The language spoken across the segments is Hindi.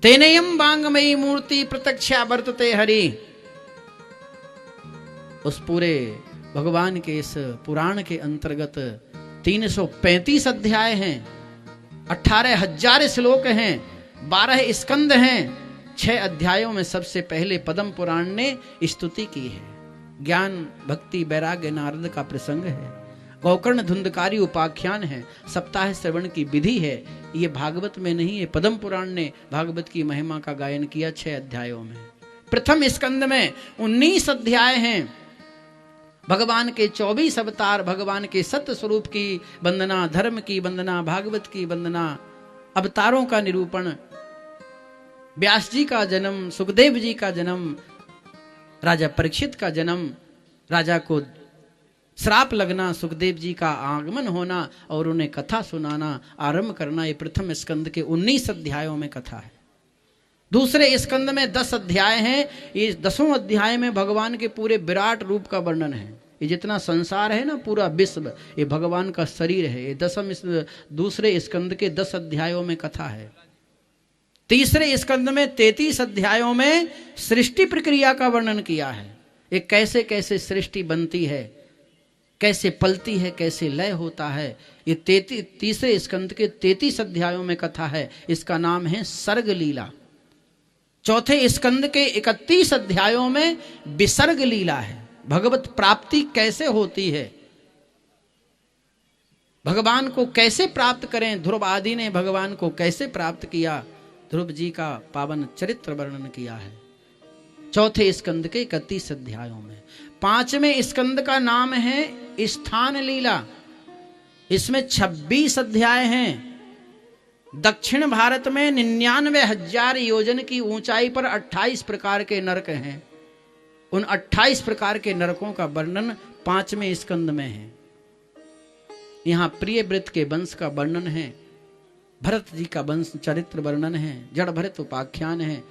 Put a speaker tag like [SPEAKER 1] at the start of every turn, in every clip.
[SPEAKER 1] तेनेयम वांगमयी मूर्ति प्रत्यक्षा वर्तते हरि। उस पूरे भगवान के इस पुराण के अंतर्गत 335 अध्याय हैं, 18,000 श्लोक हैं, 12 स्कंद हैं। 6 अध्यायों में सबसे पहले पद्म पुराण ने स्तुति की है। ज्ञान भक्ति वैराग्य नारद का प्रसंग है, गोकर्ण धुंधकारी उपाख्यान है, सप्ताह श्रवण की विधि है। ये भागवत में नहीं है, पद्म पुराण ने भागवत की महिमा का गायन किया 6 अध्यायों में। प्रथम स्कंद में 19 अध्याय हैं। भगवान के 24 अवतार, भगवान के सत्य स्वरूप की वंदना, धर्म की वंदना, भागवत की वंदना, अवतारों का निरूपण, व्यास जी का जन्म, सुखदेव जी का जन्म, राजा परीक्षित का जन्म, राजा को श्राप लगना, सुखदेव जी का आगमन होना और उन्हें कथा सुनाना, आरंभ करना, ये प्रथम स्कंद के 19 अध्यायों में कथा है। दूसरे स्कंद में 10 अध्याय हैं। ये 10वें अध्याय में भगवान के पूरे विराट रूप का वर्णन है। ये जितना संसार है ना, पूरा विश्व, ये भगवान का शरीर है। ये दूसरे स्कंद के 10 अध्यायों में कथा है। तीसरे स्कंद में 33 अध्यायों में सृष्टि प्रक्रिया का वर्णन किया है। ये कैसे कैसे सृष्टि बनती है, कैसे पलती है, कैसे लय होता है। ये तीसरे स्कंद के 33 अध्यायों में कथा है। इसका नाम है सर्ग लीला। चौथे स्कंद के 31 अध्यायों में विसर्ग लीला है। भगवत प्राप्ति कैसे होती है, भगवान को कैसे प्राप्त करें, ध्रुव आदि ने भगवान को कैसे प्राप्त किया, ध्रुव जी का पावन चरित्र वर्णन किया है चौथे स्कंद के 31 अध्यायों में। 5वें स्कंद का नाम है स्थान लीला। इसमें 26 अध्याय हैं। दक्षिण भारत में 99,000 योजन की ऊंचाई पर 28 प्रकार के नरक हैं। उन 28 प्रकार के नरकों का वर्णन 5वें स्कंद में है। यहां प्रिय व्रत के वंश का वर्णन है, भरत जी का वंश चरित्र वर्णन है, जड़ भरत उपाख्यान है,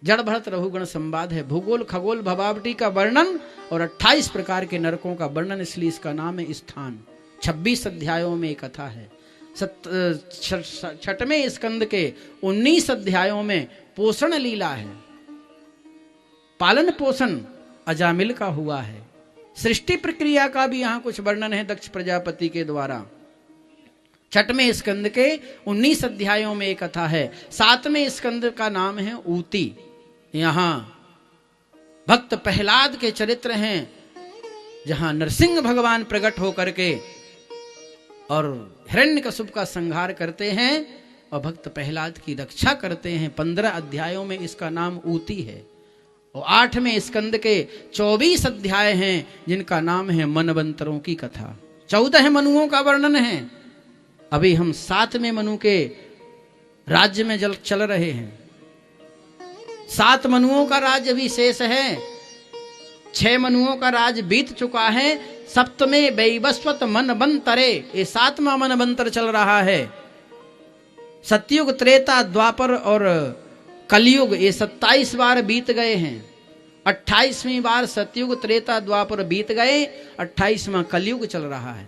[SPEAKER 1] जड़ भरत रघुगण संवाद है, भूगोल खगोल भवावटी का वर्णन और 28 प्रकार के नरकों का वर्णन, इसलिए इसका नाम है स्थान। 26 अध्यायों में कथा है। 6वें स्कंद के 19 अध्यायों में पोषण लीला है। पालन पोषण अजामिल का हुआ है। सृष्टि प्रक्रिया का भी यहां कुछ वर्णन है दक्ष प्रजापति के द्वारा। 6वें स्कंद के 19 अध्यायों में एक कथा है। 7वें स्कंद का नाम है ऊती। यहां भक्त प्रहलाद के चरित्र हैं, जहां नरसिंह भगवान प्रकट होकर के और हिरण्यकशिप का संहार करते हैं और भक्त प्रहलाद की रक्षा करते हैं। 15 अध्यायों में इसका नाम ऊती है। और 8वें स्कंद के 24 अध्याय हैं, जिनका नाम है मनवंतरों की कथा। 14 मनुओं का वर्णन है। अभी हम 7वें मनु के राज्य में चल रहे हैं। 7 मनुओं का राज्य अभी शेष है। 6 मनुओं का राज बीत चुका है। 7वें वैवस्वत मनवंतरे, ये 7वां मनवंतर चल रहा है। सतयुग त्रेता द्वापर और कलयुग, ये 27 बार बीत गए हैं। 28वीं बार सतयुग त्रेता द्वापर बीत गए, 28वां कलयुग चल रहा है।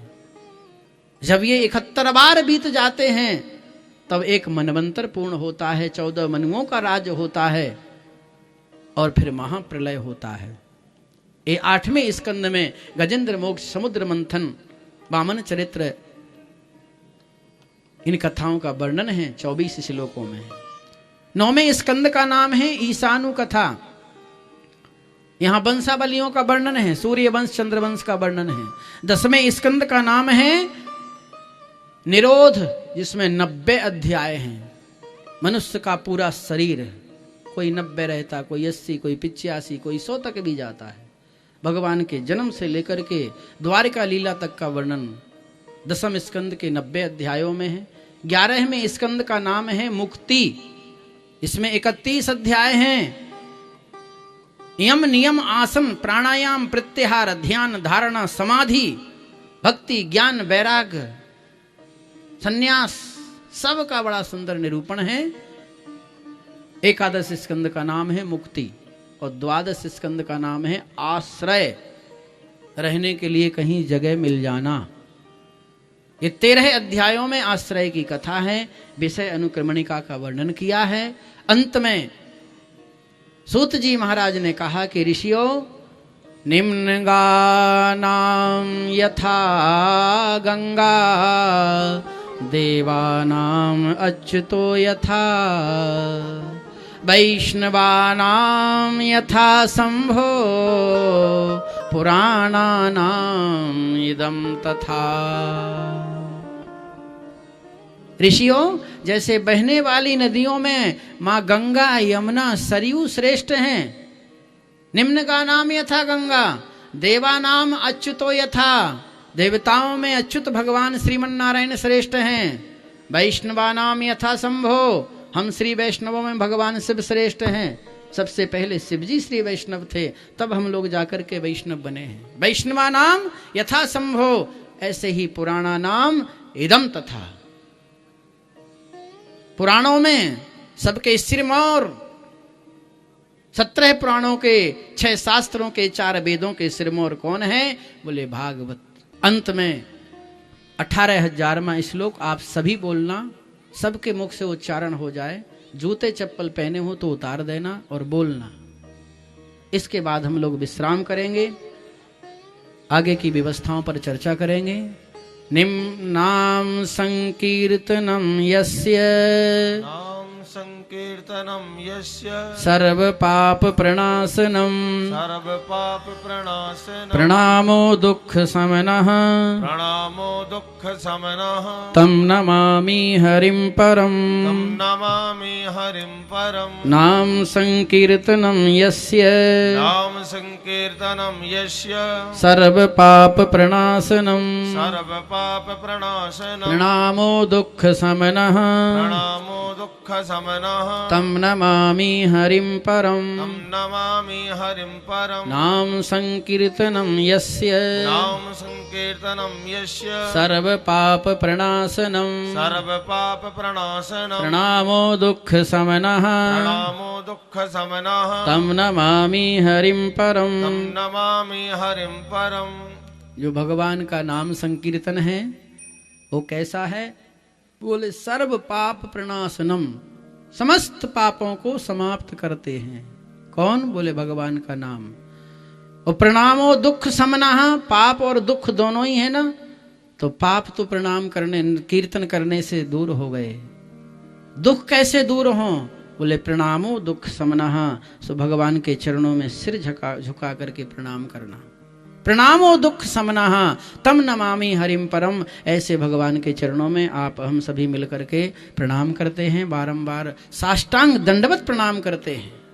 [SPEAKER 1] जब ये 71 बार बीत जाते हैं तब एक मनवंतर पूर्ण होता है, 14 मनुओं का राज्य होता है और फिर महाप्रलय होता है। ये 8वें स्कंद में गजेंद्र मोक्ष, समुद्र मंथन, वामन चरित्र, इन कथाओं का वर्णन है 24 श्लोकों में। 9वें स्कंद का नाम है ईशानु कथा। यहां वंशावलियों का वर्णन है, सूर्य वंश चंद्र वंश का वर्णन है। 10वें स्कंद का नाम है निरोध, जिसमें 90 अध्याय हैं। मनुष्य का पूरा शरीर, कोई 90 रहता, कोई 80, कोई 85, कोई 100 तक भी जाता है। भगवान के जन्म से लेकर के द्वारिका लीला तक का वर्णन 10वें स्कंद के 90 अध्यायों में है। 11वें स्कंद का नाम है मुक्ति। इसमें 31 अध्याय हैं। यम नियम आसन प्राणायाम प्रत्याहार ध्यान धारणा समाधि भक्ति ज्ञान वैराग्य संन्यास, सब का बड़ा सुंदर निरूपण है। 11 स्कंद का नाम है मुक्ति और 12 स्कंद का नाम है आश्रय, रहने के लिए कहीं जगह मिल जाना। ये 13 अध्यायों में आश्रय की कथा है, विषय अनुक्रमणिका का वर्णन किया है। अंत में सूत जी महाराज ने कहा कि ऋषियों, निम्न गानाम यथा गंगा, देवानाम अच्युतो यथा, वैष्णवानाम यथा शंभो, पुराणानाम इदं तथा। ऋषियों, जैसे बहने वाली नदियों में माँ गंगा, यमुना, सरयू श्रेष्ठ हैं, निम्न का नाम यथा गंगा, देवानाम अच्युतो यथा, देवताओं में अच्युत भगवान श्रीमन नारायण श्रेष्ठ हैं, वैष्णवानाम यथा शंभो, हम श्री वैष्णवों में भगवान शिव श्रेष्ठ हैं। सबसे पहले शिव जी श्री वैष्णव थे, तब हम लोग जाकर के वैष्णव बने हैं। वैष्णवा नाम यथा शंभो, ऐसे ही पुराणा नाम इदम तथा। पुराणों में सबके सिरमौर, 17 पुराणों के, 6 शास्त्रों के, 4 वेदों के सिरमौर कौन है? बोले भागवत। अंत में 18,000वां श्लोक आप सभी बोलना, सबके मुख से उच्चारण हो जाए। जूते चप्पल पहने हो तो उतार देना और बोलना। इसके बाद हम लोग विश्राम करेंगे, आगे की व्यवस्थाओं पर चर्चा करेंगे। निम्नाम संकीर्तनम यस्य,
[SPEAKER 2] संकीर्तनम यस्य,
[SPEAKER 1] सर्व पाप प्रणाशनम,
[SPEAKER 2] सर्व पाप प्रणाशनम,
[SPEAKER 1] प्रणामो दुख समनः,
[SPEAKER 2] प्रणामो दुख समनः,
[SPEAKER 1] तम नमामि हरिं परम,
[SPEAKER 2] तम नमामि हरिं परम।
[SPEAKER 1] नाम संकीर्तनम यस्य,
[SPEAKER 2] नाम संकीर्तनम यस्य,
[SPEAKER 1] सर्व पाप प्रणाशनम,
[SPEAKER 2] सर्व पाप प्रणाशनम,
[SPEAKER 1] प्रणामो दुख समनः,
[SPEAKER 2] प्रणामो दुख समनः,
[SPEAKER 1] तम नमामि हरिं परम,
[SPEAKER 2] तम नमामि हरिं परम।
[SPEAKER 1] नाम संकीर्तनम यस्य,
[SPEAKER 2] नाम संकीर्तनम यस्य,
[SPEAKER 1] सर्व पाप प्रणाशनम,
[SPEAKER 2] सर्व पाप प्रणाशनम,
[SPEAKER 1] प्रणामो दुख समनः,
[SPEAKER 2] प्रणामो दुख समनः,
[SPEAKER 1] तम नमामि हरिं परम।
[SPEAKER 2] तम नमामि हरिं परम।
[SPEAKER 1] जो भगवान का नाम संकीर्तन है वो कैसा है? बोले सर्व पाप प्रणाशनम, समस्त पापों को समाप्त करते हैं। कौन? बोले भगवान का नाम। और प्रणामो दुख समनः, पाप और दुख दोनों ही है ना, तो पाप तो प्रणाम करने, कीर्तन करने से दूर हो गए। दुख कैसे दूर हो? बोले प्रणामो दुख समनः, सो भगवान के चरणों में सिर झुका करके प्रणाम करना। प्रणामो दुख समनः तम नमामि हरिं परम, ऐसे भगवान के चरणों में आप हम सभी मिलकर के प्रणाम करते हैं, बारंबार साष्टांग दंडवत प्रणाम करते हैं।